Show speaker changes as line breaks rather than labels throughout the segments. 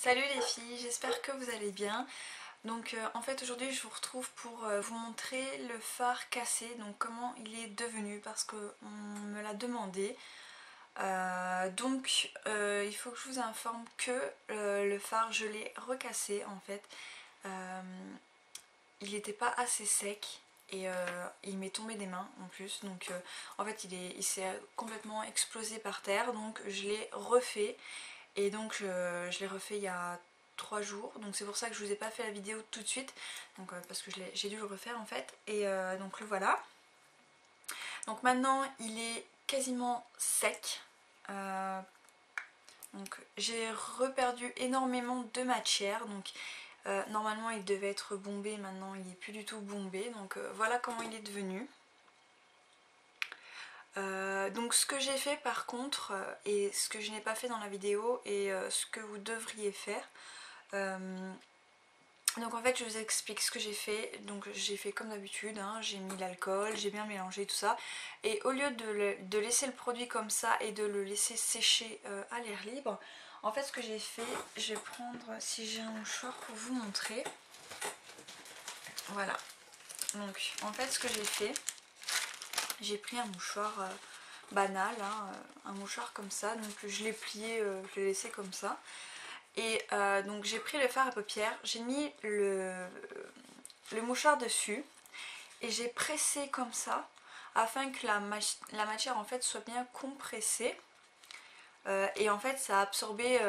Salut les filles, j'espère que vous allez bien. Donc en fait aujourd'hui je vous retrouve pour vous montrer le phare cassé, donc comment il est devenu parce qu'on me l'a demandé. Il faut que je vous informe que le phare je l'ai recassé en fait. Euh, il n'était pas assez sec et il m'est tombé des mains en plus. Donc en fait il s'est complètement explosé par terre, donc je l'ai refait. Et donc je l'ai refait il y a 3 jours, donc c'est pour ça que je vous ai pas fait la vidéo tout de suite, donc parce que j'ai dû le refaire en fait, et donc le voilà. Donc maintenant il est quasiment sec, donc j'ai reperdu énormément de matière, donc normalement il devait être bombé, maintenant il n'est plus du tout bombé, donc voilà comment il est devenu. Donc ce que j'ai fait par contre, et ce que je n'ai pas fait dans la vidéo, et ce que vous devriez faire, donc en fait je vous explique ce que j'ai fait. Donc j'ai fait comme d'habitude, hein, j'ai mis l'alcool, j'ai bien mélangé tout ça, et au lieu de laisser le produit comme ça et de le laisser sécher à l'air libre, en fait ce que j'ai fait, je vais prendre, si j'ai un mouchoir pour vous montrer, voilà. Donc en fait ce que j'ai fait, j'ai pris un mouchoir banal, hein, un mouchoir comme ça, donc je l'ai plié, je l'ai laissé comme ça. Et donc j'ai pris le fard à paupières, j'ai mis le mouchoir dessus et j'ai pressé comme ça afin que la matière en fait soit bien compressée. Et en fait ça a absorbé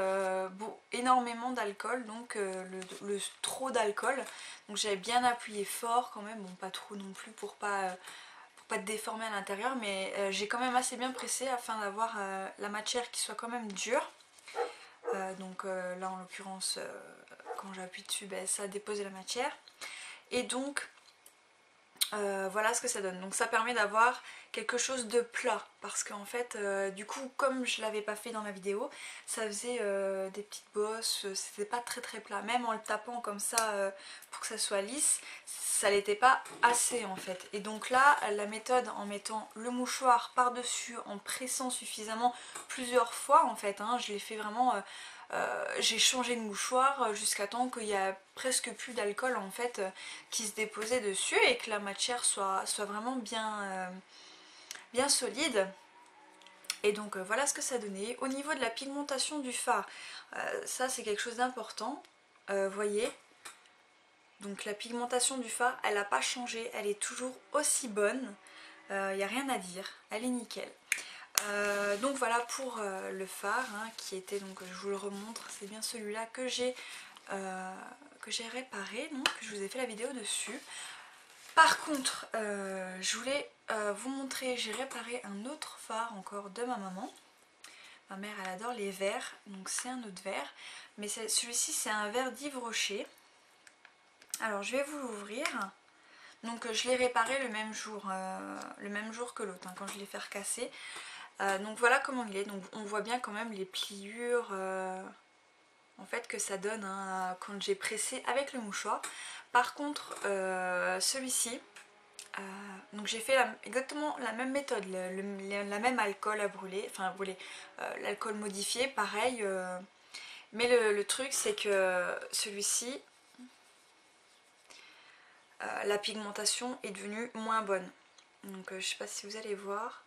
énormément d'alcool, donc le trop d'alcool. Donc j'avais bien appuyé fort quand même, bon pas trop non plus pour pas déformer à l'intérieur, mais j'ai quand même assez bien pressé afin d'avoir la matière qui soit quand même dure. Là en l'occurrence quand j'appuie dessus, ben, ça a déposé la matière, et donc voilà ce que ça donne. Donc ça permet d'avoir quelque chose de plat, parce qu'en fait du coup comme je l'avais pas fait dans la vidéo, ça faisait des petites bosses, c'était pas très très plat, même en le tapant comme ça pour que ça soit lisse, ça l'était pas assez en fait. Et donc là la méthode, en mettant le mouchoir par dessus, en pressant suffisamment plusieurs fois en fait, hein, je l'ai fait vraiment, j'ai changé de mouchoir jusqu'à temps qu'il y a presque plus d'alcool en fait qui se déposait dessus, et que la matière soit vraiment bien solide. Et donc voilà ce que ça donnait. Au niveau de la pigmentation du fard, ça c'est quelque chose d'important, voyez. Donc la pigmentation du fard, elle n'a pas changé, elle est toujours aussi bonne, il n'y a rien à dire, elle est nickel. Donc voilà pour le phare, hein, qui était, donc je vous le remontre, c'est bien celui-là que j'ai réparé, donc je vous ai fait la vidéo dessus. Par contre, je voulais vous montrer, j'ai réparé un autre phare encore de ma maman. Ma mère elle adore les verres, donc c'est un autre verre, mais celui-ci c'est un verre d'Yves Rocher. Alors je vais vous l'ouvrir. Donc je l'ai réparé le même jour que l'autre, hein, quand je l'ai fait recasser. Donc voilà comment il est. Donc on voit bien quand même les pliures en fait que ça donne, hein, quand j'ai pressé avec le mouchoir. Par contre celui-ci, donc j'ai fait exactement la même méthode, la même alcool à brûler, enfin à brûler, l'alcool modifié, pareil. Mais le truc c'est que celui-ci, la pigmentation est devenue moins bonne. Donc je sais pas si vous allez voir.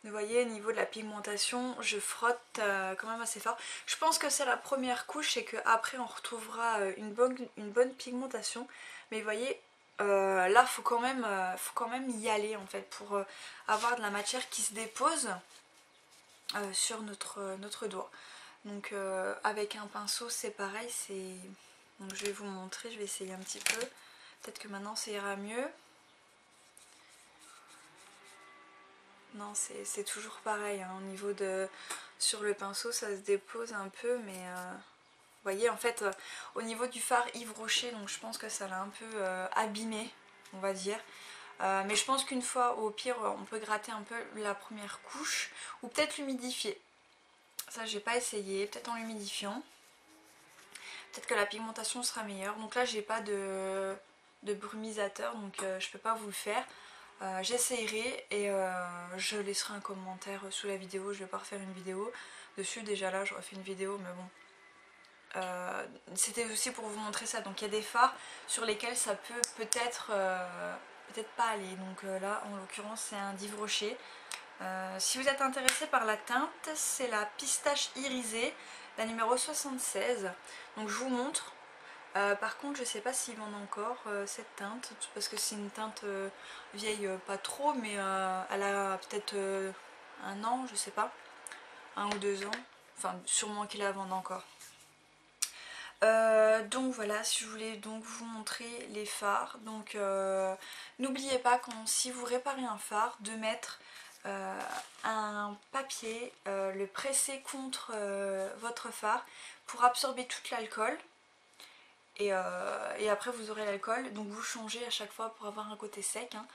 Vous voyez, au niveau de la pigmentation, je frotte quand même assez fort. Je pense que c'est la première couche et qu'après on retrouvera une bonne pigmentation. Mais vous voyez, là faut quand même y aller en fait pour avoir de la matière qui se dépose sur notre doigt. Donc avec un pinceau c'est pareil, donc je vais vous montrer, je vais essayer un petit peu. Peut-être que maintenant ça ira mieux. Non, c'est toujours pareil, hein, au niveau de... Sur le pinceau ça se dépose un peu, mais vous voyez en fait au niveau du fard Yves Rocher, donc je pense que ça l'a un peu abîmé, on va dire. Mais je pense qu'une fois, au pire, on peut gratter un peu la première couche, ou peut-être l'humidifier. Ça j'ai pas essayé, peut-être en l'humidifiant. Peut-être que la pigmentation sera meilleure. Donc là j'ai pas de brumisateur, donc je peux pas vous le faire. J'essayerai et je laisserai un commentaire sous la vidéo. Je vais pas refaire une vidéo dessus, déjà là j'aurais fait une vidéo, mais bon, c'était aussi pour vous montrer ça. Donc il y a des fards sur lesquels ça peut peut-être pas aller. Donc là en l'occurrence c'est un d'Yves Rocher. Si vous êtes intéressé par la teinte, c'est la pistache irisée, la numéro 76. Donc je vous montre. Par contre je sais pas s'ils vendent encore cette teinte, parce que c'est une teinte vieille pas trop, mais elle a peut-être 1 an, je sais pas, 1 ou 2 ans, enfin sûrement qu'ils la vendent encore. Donc voilà, si je voulais donc vous montrer les fards. Donc n'oubliez pas si vous réparez un phare de mettre un papier, le presser contre votre phare pour absorber tout l'alcool. Et après vous aurez l'alcool, donc vous changez à chaque fois pour avoir un côté sec, hein.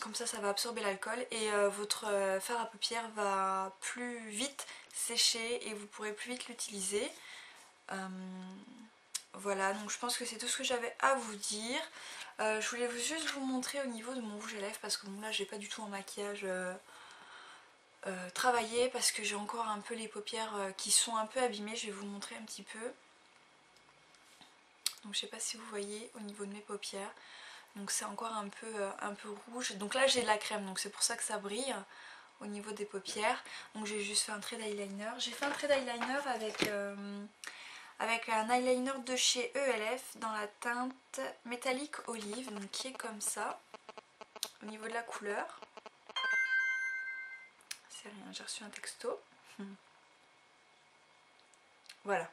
Comme ça va absorber l'alcool et votre fard à paupières va plus vite sécher et vous pourrez plus vite l'utiliser. Voilà, donc je pense que c'est tout ce que j'avais à vous dire. Je voulais juste vous montrer au niveau de mon rouge à lèvres, parce que bon, là j'ai pas du tout un maquillage travaillé, parce que j'ai encore un peu les paupières qui sont un peu abîmées. Je vais vous montrer un petit peu. Donc je sais pas si vous voyez au niveau de mes paupières, donc c'est encore un peu rouge. Donc là j'ai de la crème, donc c'est pour ça que ça brille au niveau des paupières. Donc j'ai juste fait un trait d'eyeliner. J'ai fait un trait d'eyeliner avec un eyeliner de chez ELF dans la teinte métallique olive, donc qui est comme ça au niveau de la couleur. C'est rien, j'ai reçu un texto. Voilà,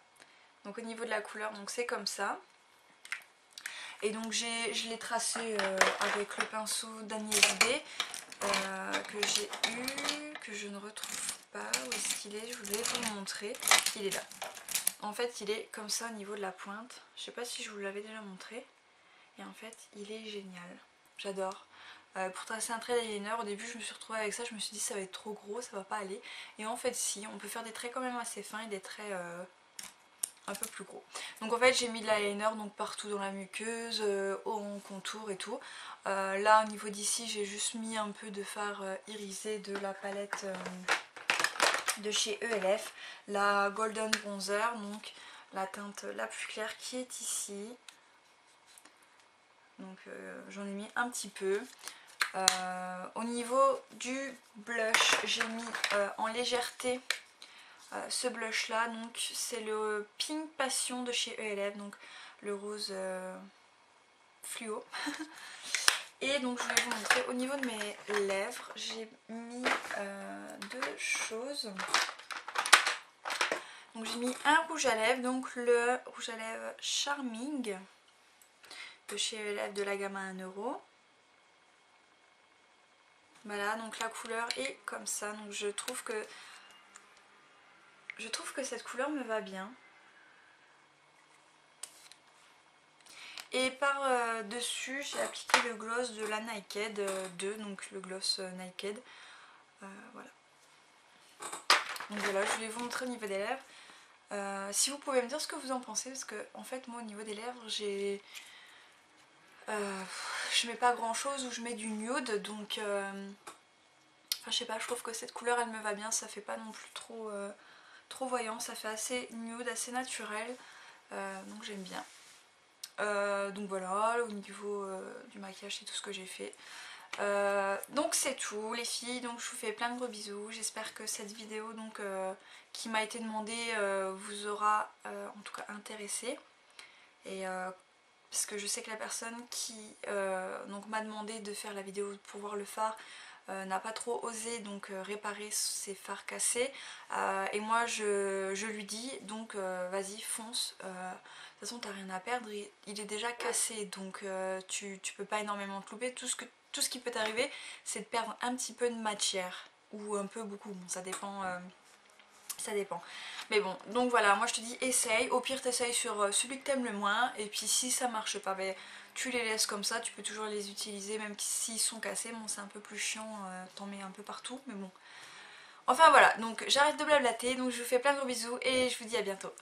donc au niveau de la couleur, donc c'est comme ça. Et donc je l'ai tracé avec le pinceau d'Agnès B que j'ai eu, que je ne retrouve pas. Où est-ce qu'il est? Je voulais vous le montrer. Il est là. En fait il est comme ça au niveau de la pointe. Je sais pas si je vous l'avais déjà montré. Et en fait il est génial. J'adore. Pour tracer un trait d'eyeliner, au début je me suis retrouvée avec ça, je me suis dit ça va être trop gros, ça va pas aller. Et en fait si, on peut faire des traits quand même assez fins et des traits un peu plus gros. Donc en fait j'ai mis de l'eyeliner donc partout dans la muqueuse, en contour et tout. Là au niveau d'ici j'ai juste mis un peu de fard irisé de la palette de chez ELF, la Golden Bronzer, donc la teinte la plus claire qui est ici. Donc j'en ai mis un petit peu. Au niveau du blush, j'ai mis en légèreté ce blush là, donc c'est le Pink Passion de chez ELF, donc le rose fluo. Et donc je vais vous montrer au niveau de mes lèvres, j'ai mis 2 choses. Donc j'ai mis un rouge à lèvres, donc le rouge à lèvres Charming de chez ELF de la gamme à 1 €. Voilà, donc la couleur est comme ça, donc je trouve que cette couleur me va bien. Et par dessus j'ai appliqué le gloss de la Naked 2, donc le gloss Naked. Voilà. Donc voilà, je voulais vous montrer au niveau des lèvres. Si vous pouvez me dire ce que vous en pensez, parce que en fait moi au niveau des lèvres j'ai... je mets pas grand chose, ou je mets du nude, donc... Enfin je sais pas, je trouve que cette couleur elle me va bien, ça fait pas non plus trop voyant, ça fait assez nude, assez naturel, donc j'aime bien. Donc voilà, au niveau du maquillage c'est tout ce que j'ai fait. Donc c'est tout les filles, donc je vous fais plein de gros bisous. J'espère que cette vidéo donc qui m'a été demandée vous aura en tout cas intéressé. Et parce que je sais que la personne qui donc m'a demandé de faire la vidéo pour voir le phare n'a pas trop osé donc réparer ses fards cassés, et moi je lui dis donc vas-y fonce, de toute façon t'as rien à perdre, il est déjà cassé, donc tu peux pas énormément te louper. Tout ce qui peut t'arriver c'est de perdre un petit peu de matière, ou un peu beaucoup, bon ça dépend. Ça dépend. Mais bon, donc voilà, moi je te dis essaye. Au pire t'essayes sur celui que t'aimes le moins. Et puis si ça marche pas, ben, tu les laisses comme ça. Tu peux toujours les utiliser même s'ils sont cassés. Bon c'est un peu plus chiant, t'en mets un peu partout. Mais bon. Enfin voilà, donc j'arrête de blablater. Donc je vous fais plein de gros bisous et je vous dis à bientôt.